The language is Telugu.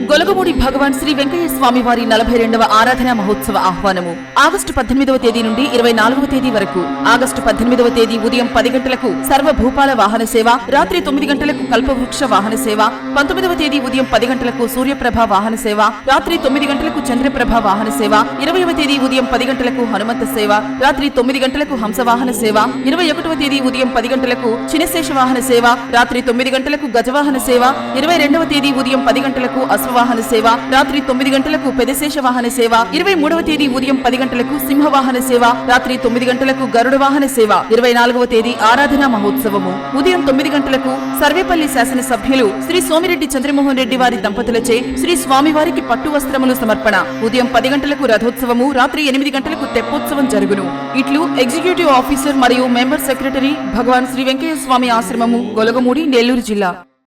గొలగమూడి భగవాన్ శ్రీ వెంకయ్య స్వామి వారి 42వ ఆరాధనా మహోత్సవ ఆహ్వానము ఆగస్టు 18వ తేదీ నుండి 24వ తేదీ వరకు. ఆగస్టు 18వ తేదీ ఉదయం 10 గంటలకు సర్వభూపాల వాహన సేవ, రాత్రి 9 గంటలకు కల్పవృక్ష వాహన సేవ, 19వ తేదీ ఉదయం 10 గంటలకు సూర్యప్రభ వాహన సేవ, రాత్రి 9 గంటలకు చంద్రప్రభ వాహన సేవ, 20వ తేదీ ఉదయం 10 గంటలకు హనుమంత సేవ, రాత్రి 9 గంటలకు హంస వాహన సేవ, 21వ తేదీ ఉదయం 10 గంటలకు చినశేష వాహన సేవ, రాత్రి 9 గంటలకు గజవాహన సేవ, 22వ తేదీ ఉదయం 10 గంటలకు అశ్వవాహన సేవ, రాత్రి 9 గంటలకు పెదశేష వాహన సేవ, 23వ తేదీ ఉదయం 10 గంటలకు సింహవాహన సేవ, రాత్రి 9 గంటలకు గరుడ వాహన సేవ. 24వ తేదీ ఆరాధనా మహోత్సవము ఉదయం 9 గంటలకు సర్వేపల్లి శాసనసభ్యులు శ్రీ సోమిరెడ్డి చంద్రమోహన్ రెడ్డి వారి దంపతులచే శ్రీ స్వామివారికి పట్టు వస్త్రములు సమర్పణ. ఉదయం 10 గంటలకు రథోత్సవము, రాత్రి 8 గంటలకు తెప్పోత్సవం జరుగును. ఇట్లు ఎగ్జిక్యూటివ్ ఆఫీసర్ మరియు మెంబర్ సెక్రటరీ, భగవాన్ శ్రీ వెంకయ్య స్వామి ఆశ్రమము, గొలగమూడి, నెల్లూరు జిల్లా.